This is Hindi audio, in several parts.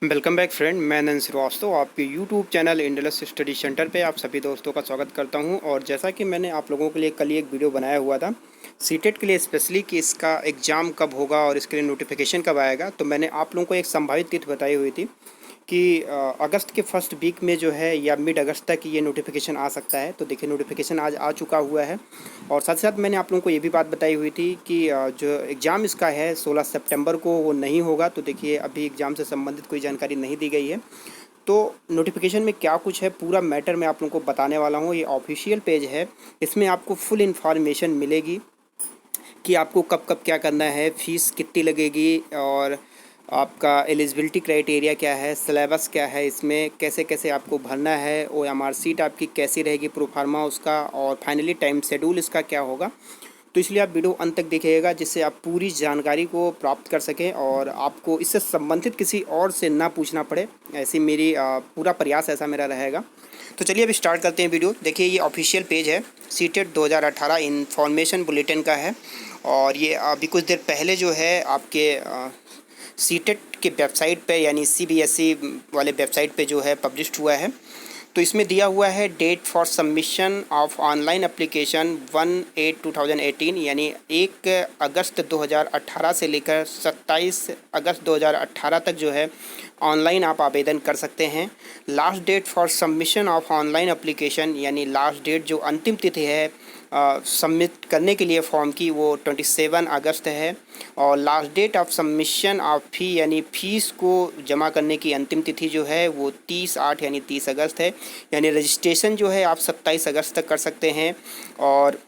वेलकम बैक फ्रेंड, मैं नंद श्रीवास्तव आपके यूट्यूब चैनल इंडलस स्टडी सेंटर पे आप सभी दोस्तों का स्वागत करता हूं। और जैसा कि मैंने आप लोगों के लिए कल ही एक वीडियो बनाया हुआ था सीटेट के लिए स्पेशली कि इसका एग्ज़ाम कब होगा और इसके लिए नोटिफिकेशन कब आएगा, तो मैंने आप लोगों को एक संभावित तिथि बताई हुई थी कि अगस्त के फर्स्ट वीक में जो है या मिड अगस्त तक ये नोटिफिकेशन आ सकता है। तो देखिए नोटिफिकेशन आज आ चुका हुआ है। और साथ ही साथ मैंने आप लोगों को ये भी बात बताई हुई थी कि जो एग्ज़ाम इसका है 16 सितंबर को वो नहीं होगा। तो देखिए अभी एग्ज़ाम से संबंधित कोई जानकारी नहीं दी गई है। तो नोटिफिकेशन में क्या कुछ है पूरा मैटर मैं आप लोगों को बताने वाला हूँ। ये ऑफिशियल पेज है, इसमें आपको फुल इन्फॉर्मेशन मिलेगी कि आपको कब कब क्या करना है, फ़ीस कितनी लगेगी और आपका एलिजिबिलिटी क्राइटेरिया क्या है, सिलेबस क्या है, इसमें कैसे कैसे आपको भरना है, ओएमआर सीट आपकी कैसी रहेगी, प्रोफार्मा उसका, और फाइनली टाइम शेड्यूल इसका क्या होगा। तो इसलिए आप वीडियो अंत तक देखिएगा जिससे आप पूरी जानकारी को प्राप्त कर सकें और आपको इससे संबंधित किसी और से ना पूछना पड़े। ऐसी मेरी पूरा प्रयास ऐसा मेरा रहेगा। तो चलिए अब स्टार्ट करते हैं वीडियो। देखिए ये ऑफिशियल पेज है, सीटेट 2018 इन्फॉर्मेशन बुलेटिन का है। और ये अभी कुछ देर पहले जो है आपके सीटेट के वेबसाइट पे यानी सीबीएसई वाले वेबसाइट पे जो है पब्लिश्ड हुआ है। तो इसमें दिया हुआ है date for submission of online application 1/8/2018 यानी 1 अगस्त 2018 से लेकर 27 अगस्त 2018 तक जो है ऑनलाइन आप आवेदन कर सकते हैं। Last date for submission of online application यानी लास्ट डेट जो अंतिम तिथि है सबमिट करने के लिए फॉर्म की वो 27 अगस्त है। और last date of submission of fee यानी फ़ीस को जमा करने की अंतिम तिथि जो है वो 30/8 यानी 30 अगस्त है। यानी रजिस्ट्रेशन जो है आप 27 अगस्त तक कर सकते हैं और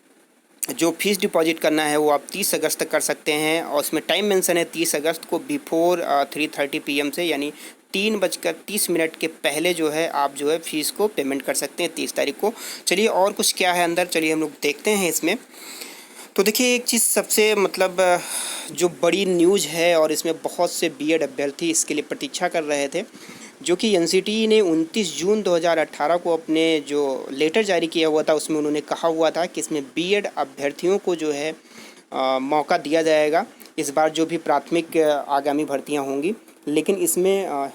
जो फीस डिपॉजिट करना है वो आप 30 अगस्त तक कर सकते हैं। और उसमें टाइम मेंशन है 30 अगस्त को बिफोर 3:30 PM से यानी 3:30 के पहले जो है आप जो है फ़ीस को पेमेंट कर सकते हैं 30 तारीख को। चलिए और कुछ क्या है अंदर, चलिए हम लोग देखते हैं इसमें। तो देखिए एक चीज़ सबसे मतलब जो बड़ी न्यूज़ है और इसमें बहुत से बीएड अभ्यर्थी इसके लिए प्रतीक्षा कर रहे थे, जो कि एनसीटीई ने 29 जून 2018 को अपने जो लेटर जारी किया हुआ था उसमें उन्होंने कहा हुआ था कि इसमें बीएड अभ्यर्थियों को जो है मौका दिया जाएगा इस बार जो भी प्राथमिक आगामी भर्तियां होंगी। लेकिन इसमें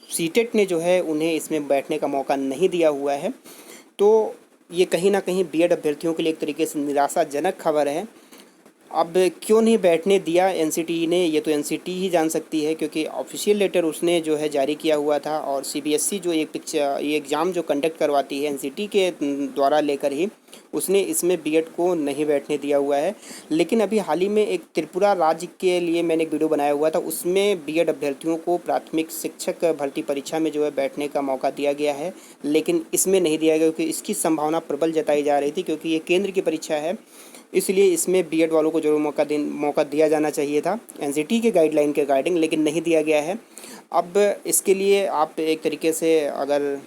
सीटेट ने जो है उन्हें इसमें बैठने का मौका नहीं दिया हुआ है। तो ये कहीं ना कहीं बीएड अभ्यर्थियों के लिए एक तरीके से निराशाजनक खबर है। अब क्यों नहीं बैठने दिया एनसीटीई ने, ये तो एनसीटीई ही जान सकती है, क्योंकि ऑफिशियल लेटर उसने जो है जारी किया हुआ था। और सीबीएसई जो ये एग्ज़ाम जो कंडक्ट करवाती है एनसीटीई के द्वारा लेकर ही उसने इसमें बीएड को नहीं बैठने दिया हुआ है। लेकिन अभी हाल ही में एक त्रिपुरा राज्य के लिए मैंने एक वीडियो बनाया हुआ था, उसमें बीएड अभ्यर्थियों को प्राथमिक शिक्षक भर्ती परीक्षा में जो है बैठने का मौका दिया गया है। लेकिन इसमें नहीं दिया गया क्योंकि इसकी संभावना प्रबल जताई जा रही थी, क्योंकि ये केंद्र की परीक्षा है, इसलिए इसमें बीएड वालों को जरूर मौका दिया जाना चाहिए था एनसीटी के गाइडलाइन के अकॉर्डिंग, लेकिन नहीं दिया गया है। अब इसके लिए आप एक तरीके से अगर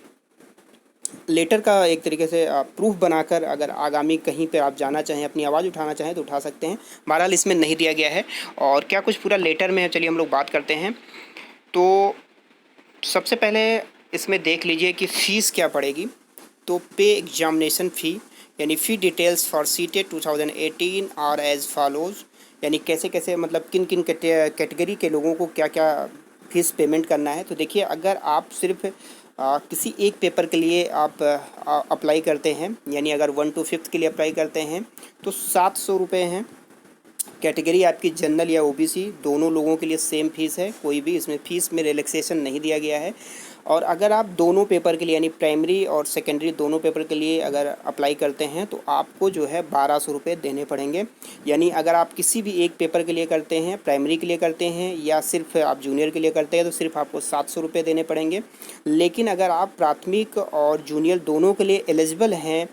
लेटर का एक तरीके से प्रूफ बनाकर अगर आगामी कहीं पे आप जाना चाहें, अपनी आवाज़ उठाना चाहें तो उठा सकते हैं। बहरहाल इसमें नहीं दिया गया है। और क्या कुछ पूरा लेटर में है, चलिए हम लोग बात करते हैं। तो सबसे पहले इसमें देख लीजिए कि फ़ीस क्या पड़ेगी। तो पे एग्जामिनेशन फ़ी यानी fee details for CTET 2018 are as follows, यानी कैसे कैसे मतलब किन किन कैटेगरी के लोगों को क्या क्या फ़ीस पेमेंट करना है। तो देखिए अगर आप सिर्फ किसी एक पेपर के लिए आप अप्लाई करते हैं, यानी अगर 1 to 5 के लिए अप्लाई करते हैं तो 700 रुपये हैं। कैटेगरी आपकी जनरल या ओबीसी दोनों लोगों के लिए सेम फीस है, कोई भी इसमें फ़ीस में रिलैक्सेशन नहीं दिया गया है। और अगर आप दोनों पेपर के लिए यानी प्राइमरी और सेकेंडरी दोनों पेपर के लिए अगर अप्लाई करते हैं तो आपको जो है 1200 रुपये देने पड़ेंगे। यानी अगर आप किसी भी एक पेपर के लिए करते हैं, प्राइमरी के लिए करते हैं या सिर्फ आप जूनियर के लिए करते हैं तो सिर्फ आपको 700 रुपये देने पड़ेंगे। लेकिन अगर आप प्राथमिक और जूनियर दोनों के लिए एलिजिबल हैं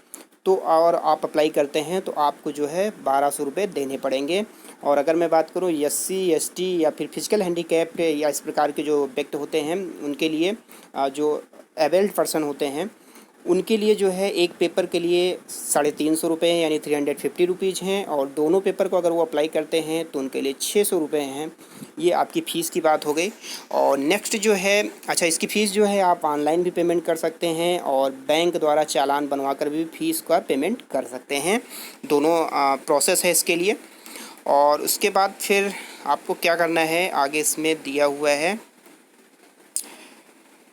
तो और आप अप्लाई करते हैं तो आपको जो है 1200 रुपये देने पड़ेंगे। और अगर मैं बात करूँ एससी एसटी या फिर फिजिकल हैंडीकैप्ड या इस प्रकार के जो व्यक्ति होते हैं उनके लिए, जो एबल्ड पर्सन होते हैं उनके लिए जो है एक पेपर के लिए 350 रुपये यानी 350 रुपीज़ हैं। और दोनों पेपर को अगर वो अप्लाई करते हैं तो उनके लिए 600 रुपये हैं। ये आपकी फ़ीस की बात हो गई। और नेक्स्ट जो है, अच्छा इसकी फ़ीस जो है आप ऑनलाइन भी पेमेंट कर सकते हैं और बैंक द्वारा चालान बनवा कर भी फ़ीस का पेमेंट कर सकते हैं। दोनों प्रोसेस है इसके लिए। और उसके बाद फिर आपको क्या करना है आगे इसमें दिया हुआ है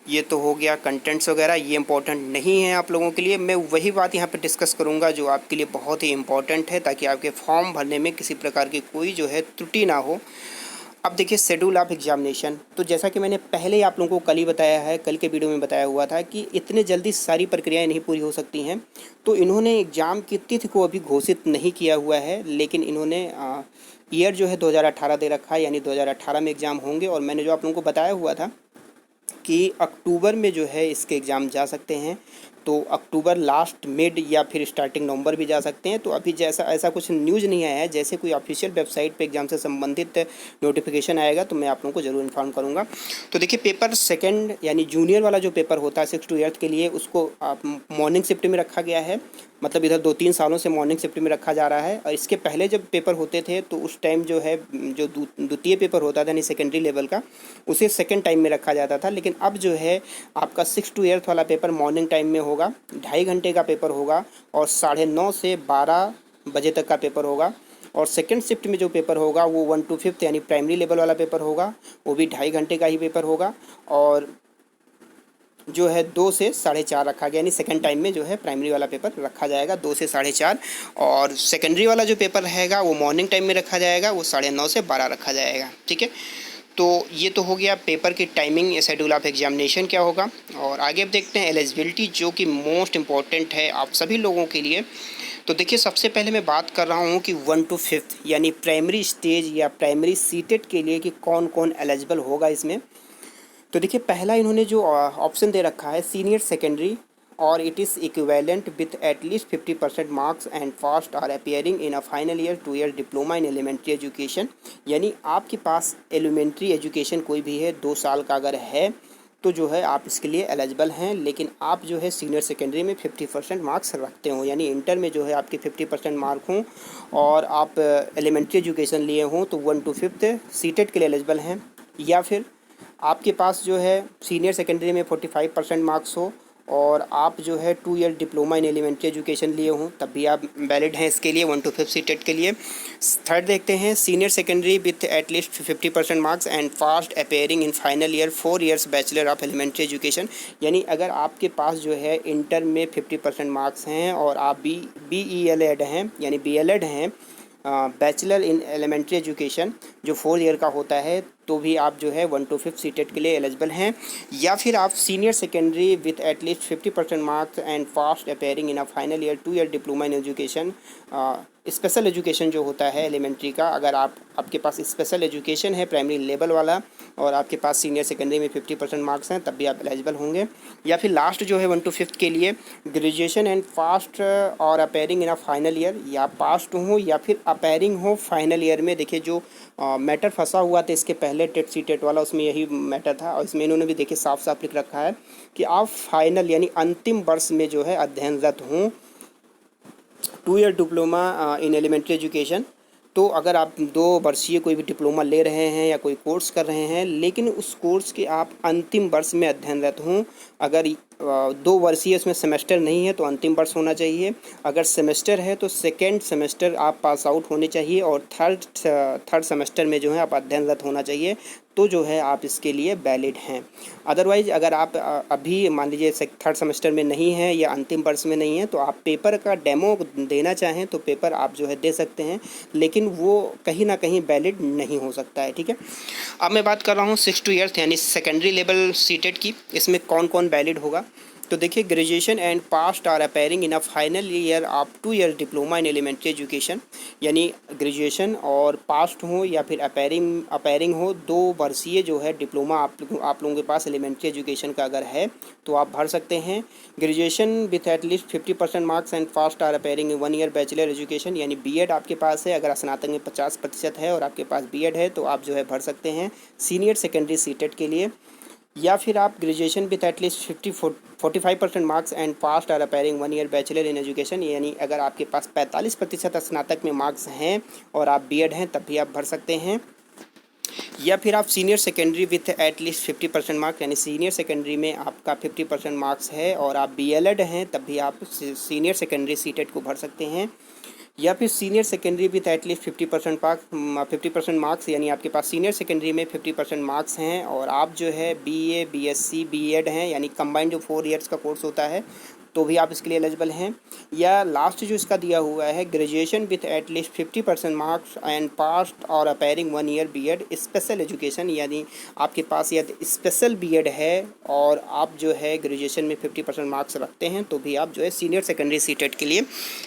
ये तो हो गया कंटेंट्स वगैरह, ये इंपॉर्टेंट नहीं है आप लोगों के लिए। मैं वही बात यहाँ पे डिस्कस करूँगा जो आपके लिए बहुत ही इंपॉर्टेंट है, ताकि आपके फॉर्म भरने में किसी प्रकार की कोई जो है त्रुटि ना हो। अब देखिए शेड्यूल ऑफ एग्जामिनेशन, तो जैसा कि मैंने पहले ही आप लोगों को कल ही बताया है, कल के वीडियो में बताया हुआ था कि इतने जल्दी सारी प्रक्रियाएं नहीं पूरी हो सकती हैं। तो इन्होंने एग्ज़ाम की तिथि को अभी घोषित नहीं किया हुआ है, लेकिन इन्होंने ईयर जो है 2018 दे रखा है, यानी 2018 में एग्ज़ाम होंगे। और मैंने जो आप लोगों को बताया हुआ था कि अक्टूबर में जो है इसके एग्ज़ाम जा सकते हैं, तो अक्टूबर लास्ट मिड या फिर स्टार्टिंग नवंबर भी जा सकते हैं। तो अभी जैसा ऐसा कुछ न्यूज़ नहीं आया है, जैसे कोई ऑफिशियल वेबसाइट पे एग्ज़ाम से संबंधित नोटिफिकेशन आएगा तो मैं आप लोगों को ज़रूर इन्फॉर्म करूँगा। तो देखिए पेपर सेकंड यानी जूनियर वाला जो पेपर होता है 6 to 8 के लिए, उसको आप मॉर्निंग शिफ्ट में रखा गया है। मतलब इधर 2-3 सालों से मॉर्निंग शिफ्ट में रखा जा रहा है। और इसके पहले जब पेपर होते थे तो उस टाइम जो है जो द्वितीय पेपर होता था यानी सेकेंडरी लेवल का, उसे सेकेंड टाइम में रखा जाता था। लेकिन अब जो है आपका 6 to 8 वाला पेपर मॉर्निंग टाइम में होगा, 2.5 घंटे का पेपर होगा और 9:30 से 12 बजे तक का पेपर होगा। और सेकेंड शिफ्ट में जो पेपर होगा वो 1 to 5 यानी प्राइमरी लेवल वाला पेपर होगा, वो भी 2.5 घंटे का ही पेपर होगा। और जो है 2 से 4:30 रखा गया, यानी सेकेंड टाइम में जो है प्राइमरी वाला पेपर रखा जाएगा 2 से 4:30। और सेकेंडरी वाला जो पेपर रहेगा वो मॉर्निंग टाइम में रखा जाएगा, वो 9:30 से 12 रखा जाएगा। ठीक है, तो ये तो हो गया पेपर की टाइमिंग या शेड्यूल ऑफ एग्जामिनेशन क्या होगा। और आगे अब देखते हैं एलिजिबिलिटी, जो कि मोस्ट इम्पॉर्टेंट है आप सभी लोगों के लिए। तो देखिए सबसे पहले मैं बात कर रहा हूँ कि 1 to 5 यानी प्राइमरी स्टेज या प्राइमरी सीटेट के लिए कि कौन कौन एलिजिबल होगा इसमें। तो देखिए पहला इन्होंने जो ऑप्शन दे रखा है सीनियर सेकेंडरी, और it is equivalent with at least 50% marks and passed are appearing in a final year 2 year diploma in elementary education. यानी आपके पास एलिमेंट्री एजुकेशन कोई भी है 2 साल का अगर है तो जो है आप इसके लिए एलिजिबल हैं। लेकिन आप जो है सीनियर सेकेंडरी में 50% मार्क्स रखते हो, यानी इंटर में जो है आपके 50% मार्क हों और आप एलिमेंट्री एजुकेशन लिए हों, तो 1 to 5 सीटेट के लिए एलिजिबल हैं। या फिर आपके पास जो है सीनियर सेकेंडरी में 45% मार्क्स हो और आप जो है 2 year diploma in elementary education लिए हों, तब भी आप वैलिड हैं इसके लिए 1 to 5 सीटेट के लिए। थर्ड देखते हैं senior secondary with at least 50% marks and passed appearing in final year 4 years bachelor of elementary education. यानी अगर आपके पास जो है इंटर में 50% मार्क्स हैं और आप BELED हैं यानी BLED हैं, बैचलर इन एलिमेंट्री एजुकेशन जो 4 ईयर का होता है, तो भी आप जो है 1 to 5 सीटेट के लिए एलिजिबल हैं। या फिर आप senior secondary with at least 50% marks and passed appearing in a final year 2 year diploma in education, special education जो होता है एलिमेंट्री का, अगर आपके पास स्पेशल एजुकेशन है प्राइमरी लेवल वाला और आपके पास सीनियर सेकेंडरी में 50% मार्क्स हैं, तब भी आप एलिजिबल होंगे। या फिर लास्ट जो है 1 to 5 के लिए ग्रेजुएशन एंड फास्ट और appearing in a final year, या पास्ट हो या फिर अपेयरिंग हो फाइनल ईयर में। देखिए जो मैटर फंसा हुआ था इसके पहले टेट सीटेट वाला, उसमें यही मैटर था। और इसमें इन्होंने भी देखिए साफ साफ लिख रखा है कि आप फाइनल यानी अंतिम वर्ष में जो है अध्ययनरत हों 2 year diploma in elementary education. तो अगर आप 2 वर्षीय कोई भी डिप्लोमा ले रहे हैं या कोई कोर्स कर रहे हैं, लेकिन उस कोर्स के आप अंतिम वर्ष में अध्ययनरत हों, अगर 2 वर्षीय इसमें सेमेस्टर नहीं है तो अंतिम वर्ष होना चाहिए, अगर सेमेस्टर है तो सेकेंड सेमेस्टर आप पास आउट होने चाहिए, और थर्ड सेमेस्टर में जो है आप अध्ययनरत होना चाहिए, तो जो है आप इसके लिए वैलिड हैं। अदरवाइज़ अगर आप अभी मान लीजिए थर्ड सेमेस्टर में नहीं है या अंतिम वर्ष में नहीं है, तो आप पेपर का डेमो देना चाहें तो पेपर आप जो है दे सकते हैं, लेकिन वो कहीं ना कहीं वैलिड नहीं हो सकता है। ठीक है, अब मैं बात कर रहा हूँ 6 to 8 यानी सेकेंडरी लेवल सीटेट की। इसमें कौन कौन वैलिड होगा। तो देखिए graduation and passed are appearing in a final year of 2 year diploma in elementary education, यानी ग्रेजुएशन और पास्ट हो या फिर अपेयरिंग हो 2 वर्षीय जो है डिप्लोमा आप लोगों के पास एलिमेंट्री एजुकेशन का अगर है तो आप भर सकते हैं। Graduation with at least 50% marks and passed are appearing in 1 year bachelor education, यानी BEd आपके पास है, अगर स्नातक में 50% है और आपके पास BEd है तो आप जो है भर सकते हैं सीनियर सेकेंडरी सीटेट के लिए। या फिर आप graduation with at least 45% marks and passed are appearing 1 year bachelor in education, यानी अगर आपके पास 45% स्नातक में मार्क्स हैं और आप BEd हैं तब भी आप भर सकते हैं। या फिर आप senior secondary with at least 50% marks, यानी सीनियर सेकेंडरी में आपका 50% मार्क्स है और आप BLED हैं तब भी आप सीनियर सेकेंडरी सीटेट को भर सकते हैं। या फिर senior secondary with at least 50% marks, यानी आपके पास सीनियर सेकेंडरी में 50% मार्क्स हैं और आप जो है बीए, बीएससी, बीएड हैं, यानी कंबाइंड जो 4 इयर्स का कोर्स होता है, तो भी आप इसके लिए एलिजिबल हैं। या लास्ट जो इसका दिया हुआ है, graduation with at least 50% marks and passed और appearing 1 year BEd special education, यानी आपके पास यदि स्पेशल बीएड है और आप जो है ग्रेजुएशन में 50% मार्क्स रखते हैं, तो भी आप जो है सीनियर सेकेंडरी सीटेट के लिए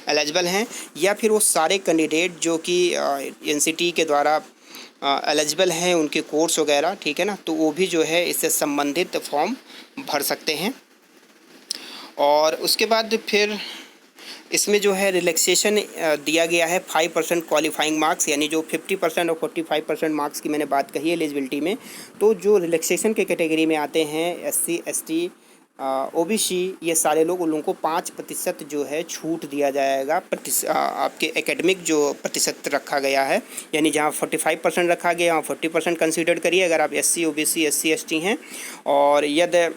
एलिजिबल हैं। या फिर वो सारे कैंडिडेट जो कि एनसीटी के द्वारा एलिजिबल हैं, उनके कोर्स वगैरह, ठीक है ना, तो वो भी जो है इससे संबंधित फॉर्म भर सकते हैं। और उसके बाद फिर इसमें जो है रिलैक्सेशन दिया गया है 5% क्वालिफाइंग मार्क्स, यानी जो 50% और 45% मार्क्स की मैंने बात कही है एलिजिबिलिटी में, तो जो रिलैक्सेशन के कैटेगरी में आते हैं एससी, एसटी, ओबीसी, ये सारे लोग, उन लोगों को 5% जो है छूट दिया जाएगा। आपके एकेडमिक जो प्रतिशत रखा गया है, यानी जहाँ 45% रखा गया वहाँ 40% कंसीडर करिए अगर आप एससी, ओबीसी, एससी, एसटी हैं, और यदि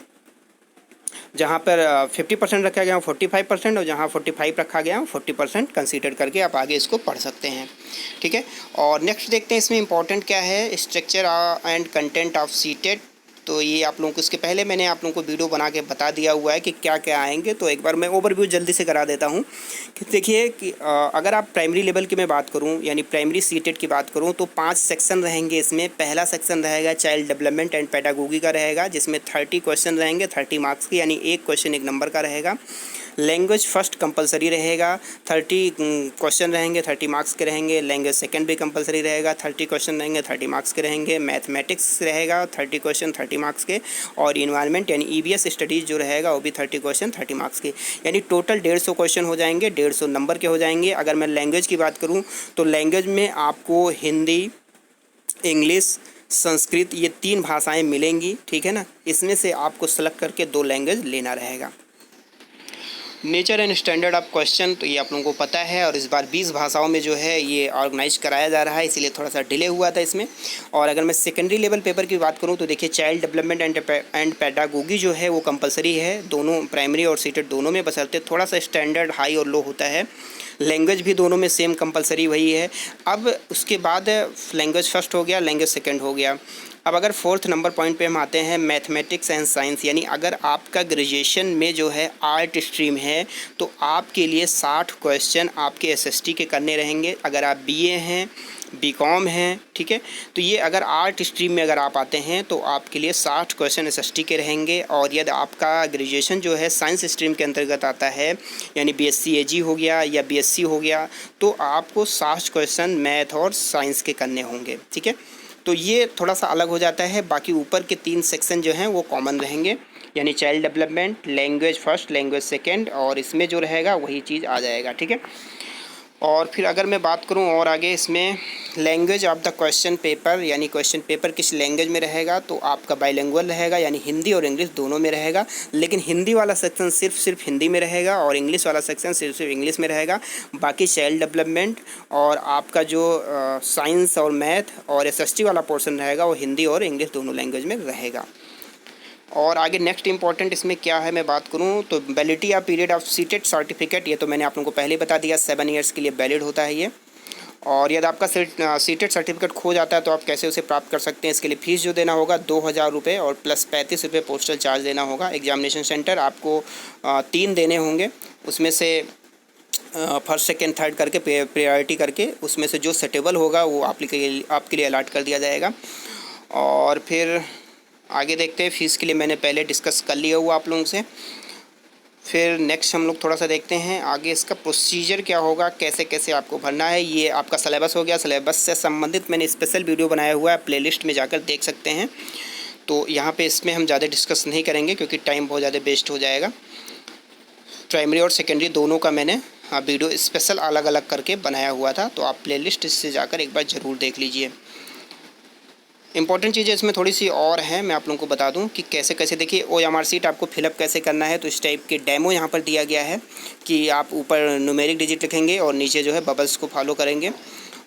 जहाँ पर 50% रखा गया 45%, और जहाँ 45 रखा गया 40% कंसीडर करके आप आगे इसको पढ़ सकते हैं, ठीक है। और नेक्स्ट देखते हैं इसमें इंपॉर्टेंट क्या है, structure and content of CTET. तो ये आप लोगों को इसके पहले मैंने आप लोगों को वीडियो बना के बता दिया हुआ है कि क्या क्या आएंगे, तो एक बार मैं ओवरव्यू जल्दी से करा देता हूँ कि देखिए कि अगर आप प्राइमरी लेवल की मैं बात करूँ, यानी प्राइमरी सीटेट की बात करूँ, तो 5 सेक्शन रहेंगे इसमें। पहला सेक्शन रहेगा चाइल्ड डेवलपमेंट एंड पेडागोगी का रहेगा, जिसमें 30 क्वेश्चन रहेंगे, 30 मार्क्स के, यानी एक क्वेश्चन 1 नंबर का रहेगा। लैंग्वेज फर्स्ट कंपलसरी रहेगा, 30 क्वेश्चन रहेंगे, 30 मार्क्स के रहेंगे। लैंग्वेज सेकंड भी कंपलसरी रहेगा, 30 क्वेश्चन रहेंगे, 30 मार्क्स के रहेंगे। मैथमेटिक्स रहेगा 30 क्वेश्चन, 30 मार्क्स के। और इन्वायरमेंट यानी ईवीएस स्टडीज़ जो रहेगा वो भी 30 क्वेश्चन, 30 मार्क्स के, यानी टोटल 150 क्वेश्चन हो जाएंगे, 150 नंबर के हो जाएंगे। अगर मैं लैंग्वेज की बात करूँ तो लैंग्वेज में आपको हिंदी, इंग्लिश, संस्कृत, ये 3 भाषाएँ मिलेंगी, ठीक है ना। इसमें से आपको सेलेक्ट करके 2 लैंग्वेज लेना रहेगा। Nature and standard of question, तो ये आप लोगों को पता है, और इस बार 20 भाषाओं में जो है ये ऑर्गेनाइज कराया जा रहा है, इसीलिए थोड़ा सा डिले हुआ था इसमें। और अगर मैं सेकेंडरी लेवल पेपर की बात करूं तो देखिए चाइल्ड डेवलपमेंट एंड पेडागोगी जो है वो कंपलसरी है, दोनों प्राइमरी और सीटेट दोनों में, बशर्ते थोड़ा सा स्टैंडर्ड हाई और लो होता है। लैंग्वेज भी दोनों में सेम कंपलसरी वही है। अब उसके बाद लैंग्वेज फर्स्ट हो गया, लैंग्वेज सेकंड हो गया। अब अगर 4th नंबर पॉइंट पे हम आते हैं, मैथमेटिक्स एंड साइंस, यानी अगर आपका ग्रेजुएशन में जो है आर्ट स्ट्रीम है तो आपके लिए 60 क्वेश्चन आपके एसएसटी के करने रहेंगे। अगर आप बीए हैं, बीकॉम हैं, ठीक है, तो ये अगर आर्ट स्ट्रीम में अगर आप आते हैं तो आपके लिए 60 क्वेश्चन एसएसटी के रहेंगे। और यदि आपका ग्रेजुएशन जो है साइंस स्ट्रीम के अंतर्गत आता है, यानी बीएससी एजी हो गया या बीएससी हो गया, तो आपको 60 क्वेश्चन मैथ और साइंस के करने होंगे, ठीक है। तो ये थोड़ा सा अलग हो जाता है, बाकी ऊपर के 3 सेक्शन जो हैं वो कॉमन रहेंगे, यानी child development, language first, language second, और इसमें जो रहेगा वही चीज़ आ जाएगा, ठीक है। और फिर अगर मैं बात करूं और आगे इसमें language of the question paper, यानी क्वेश्चन पेपर किस लैंग्वेज में रहेगा, तो आपका बाइलिंगुअल रहेगा, यानी हिंदी और इंग्लिश दोनों में रहेगा। लेकिन हिंदी वाला सेक्शन सिर्फ हिंदी में रहेगा और इंग्लिश वाला सेक्शन सिर्फ इंग्लिश में रहेगा। बाकी चाइल्ड डेवलपमेंट और आपका जो साइंस और मैथ और एसएसटी वाला पोर्शन रहेगा वो हिंदी और इंग्लिश दोनों लैंग्वेज में रहेगा। और आगे नेक्स्ट इंपॉर्टेंट इसमें क्या है मैं बात करूं तो वैलिडिटी या पीरियड ऑफ सीटेट सर्टिफिकेट, ये तो मैंने आप लोगों को पहले बता दिया, 7 ईयर्स के लिए वैलिड होता है ये। और यदि आपका सीटेट सर्टिफिकेट खो जाता है तो आप कैसे उसे प्राप्त कर सकते हैं, इसके लिए फ़ीस जो देना होगा 2000 रुपये और प्लस 35 रुपये पोस्टल चार्ज देना होगा। एग्जामिनेशन सेंटर आपको 3 देने होंगे, उसमें से फर्स्ट सेकेंड थर्ड करके प्रायोरिटी करके उसमें से जो सेटेबल होगा वो आपके लिए अलॉट कर दिया जाएगा। और फिर आगे देखते हैं, फ़ीस के लिए मैंने पहले डिस्कस कर लिया हुआ आप लोगों से। फिर नेक्स्ट हम लोग थोड़ा सा देखते हैं आगे इसका प्रोसीजर क्या होगा, कैसे कैसे आपको भरना है। ये आपका सिलेबस हो गया, सिलेबस से संबंधित मैंने स्पेशल वीडियो बनाया हुआ है, प्लेलिस्ट में जाकर देख सकते हैं। तो यहाँ पे इसमें हम ज़्यादा डिस्कस नहीं करेंगे क्योंकि टाइम बहुत ज़्यादा वेस्ट हो जाएगा। प्राइमरी और सेकेंडरी दोनों का मैंने वीडियो स्पेशल अलग अलग करके बनाया हुआ था, तो आप प्लेलिस्ट से जाकर एक बार ज़रूर देख लीजिए। इंपॉर्टेंट चीज़ें इसमें थोड़ी सी और हैं, मैं आप लोगों को बता दूं कि कैसे कैसे देखिए OMR शीट आपको फिलअप कैसे करना है। तो इस टाइप के डेमो यहाँ पर दिया गया है कि आप ऊपर न्यूमेरिक डिजिट लिखेंगे और नीचे जो है बबल्स को फॉलो करेंगे।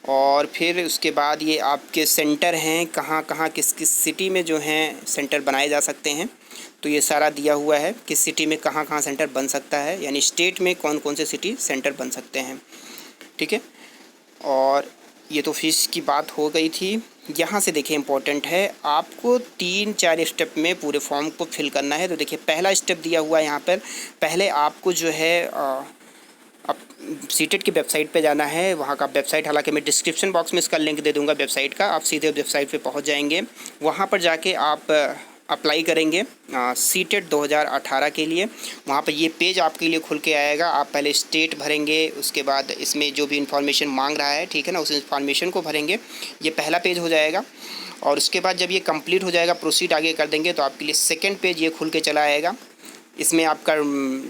और फिर उसके बाद ये आपके सेंटर हैं, कहाँ कहाँ किस किस सिटी में जो हैं सेंटर बनाए जा सकते हैं, तो ये सारा दिया हुआ है किस सिटी में कहाँ कहाँ सेंटर बन सकता है, यानी स्टेट में कौन कौन से सिटी सेंटर बन सकते हैं। ठीक है। और ये तो फ़ीस की बात हो गई थी। यहाँ से देखिए इम्पोर्टेंट है, आपको 3-4 स्टेप में पूरे फॉर्म को फिल करना है। तो देखिए पहला स्टेप दिया हुआ है यहाँ पर, पहले आपको जो है अब सीटेट की वेबसाइट पे जाना है। वहाँ का वेबसाइट, हालांकि मैं डिस्क्रिप्शन बॉक्स में इसका लिंक दे दूँगा वेबसाइट का, आप सीधे वेबसाइट पे पहुँच जाएंगे। वहाँ पर जाके आप अप्लाई करेंगे सीटेट 2018 के लिए। वहाँ पर ये पेज आपके लिए खुल के आएगा। आप पहले स्टेट भरेंगे, उसके बाद इसमें जो भी इन्फॉर्मेशन मांग रहा है, ठीक है ना, उस इन्फॉर्मेशन को भरेंगे। ये पहला पेज हो जाएगा। और उसके बाद जब ये कंप्लीट हो जाएगा, प्रोसीड आगे कर देंगे, तो आपके लिए सेकेंड पेज ये खुल के चला आएगा। इसमें आपका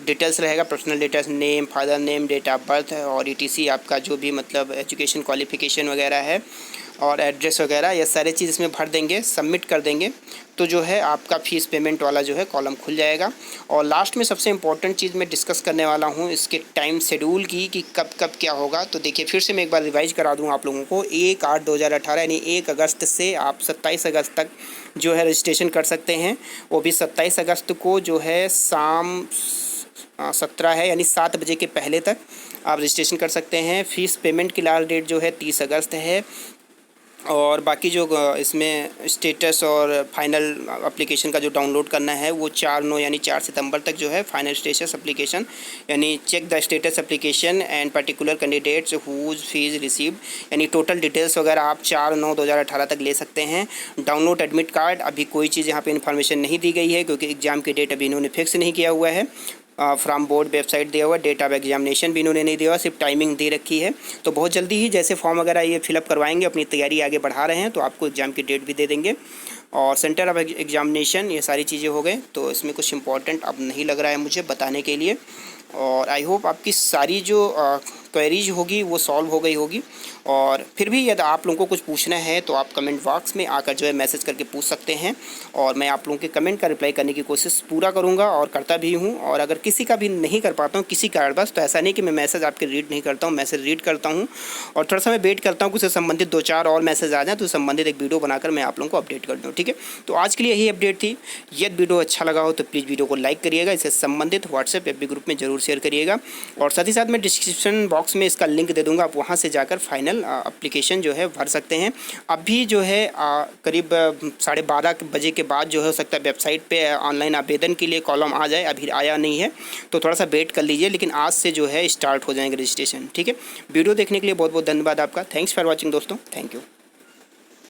डिटेल्स रहेगा, personal details, name, father name, date of birth और ETC आपका जो भी मतलब एजुकेशन क्वालिफ़िकेशन वगैरह है और एड्रेस वगैरह, ये सारी चीज़ इसमें भर देंगे, सबमिट कर देंगे, तो जो है आपका फ़ीस पेमेंट वाला जो है कॉलम खुल जाएगा। और लास्ट में सबसे इम्पोर्टेंट चीज़ मैं डिस्कस करने वाला हूँ इसके टाइम शेड्यूल की, कि कब कब क्या होगा। तो देखिए फिर से मैं एक बार रिवाइज करा दूँ आप लोगों को। 1/8/2018 यानी 1 अगस्त से आप 27 अगस्त तक जो है रजिस्ट्रेशन कर सकते हैं। वो भी 27 अगस्त को जो है शाम 17 है यानी 7 बजे के पहले तक आप रजिस्ट्रेशन कर सकते हैं। फ़ीस पेमेंट की लास्ट डेट जो है 30 अगस्त है। और बाकी जो इसमें स्टेटस और फाइनल एप्लीकेशन का जो डाउनलोड करना है वो 4/9 यानी 4 सितंबर तक जो है फाइनल स्टेटस एप्लीकेशन, यानी check the status application and particular candidates whose fees received, यानी टोटल डिटेल्स वगैरह आप 4/9/2018 तक ले सकते हैं। डाउनलोड एडमिट कार्ड, अभी कोई चीज़ यहाँ पे इन्फॉर्मेशन नहीं दी गई है क्योंकि एग्ज़ाम की डेट अभी इन्होंने फिक्स नहीं किया हुआ है। फ्रॉम बोर्ड वेबसाइट दिया हुआ, डेट ऑफ एग्जामिनेशन भी इन्होंने नहीं दिया हुआ, सिर्फ टाइमिंग दे रखी है। तो बहुत जल्दी ही जैसे फॉर्म वगैरह ये फिलअप करवाएंगे, अपनी तैयारी आगे बढ़ा रहे हैं, तो आपको एग्ज़ाम की डेट भी दे देंगे और सेंटर ऑफ एग्जामिनेशन, ये सारी चीज़ें हो गए। तो इसमें कुछ इंपॉर्टेंट अब नहीं लग रहा है मुझे बताने के लिए। और आई होप आपकी सारी जो क्वेरीज होगी वो सॉल्व हो गई होगी। और फिर भी यदि आप लोगों को कुछ पूछना है तो आप कमेंट बॉक्स में आकर जो है मैसेज करके पूछ सकते हैं और मैं आप लोगों के कमेंट का रिप्लाई करने की कोशिश पूरा करूंगा और करता भी हूं। और अगर किसी का भी नहीं कर पाता हूं किसी कारणवश, तो ऐसा नहीं कि मैं मैसेज आपके रीड नहीं करता हूं, मैसेज रीड करता हूं और थोड़ा सा मैं वेट करता हूं कि उससे संबंधित 2-4 और मैसेज आ जाए तो संबंधित एक वीडियो बनाकर मैं आप लोगों को अपडेट कर दूँ। ठीक है, तो आज के लिए यही अपडेट थी। यदि वीडियो अच्छा लगा हो तो प्लीज़ वीडियो को लाइक करिएगा, इससे संबंधित व्हाट्सएप FB ग्रुप में जरूर शेयर करिएगा और साथ ही साथ मैं डिस्क्रिप्शन बॉक्स में इसका लिंक दे दूंगा, आप वहां से जाकर फाइनल एप्लीकेशन जो है भर सकते हैं। अभी जो है करीब 12:30 बजे के बाद जो है हो सकता है वेबसाइट पे ऑनलाइन आवेदन के लिए कॉलम आ जाए, अभी आया नहीं है तो थोड़ा सा वेट कर लीजिए, लेकिन आज से जो है स्टार्ट हो जाएंगे रजिस्ट्रेशन। ठीक है, वीडियो देखने के लिए बहुत बहुत धन्यवाद आपका। थैंक्स फॉर वॉचिंग दोस्तों, थैंक यू।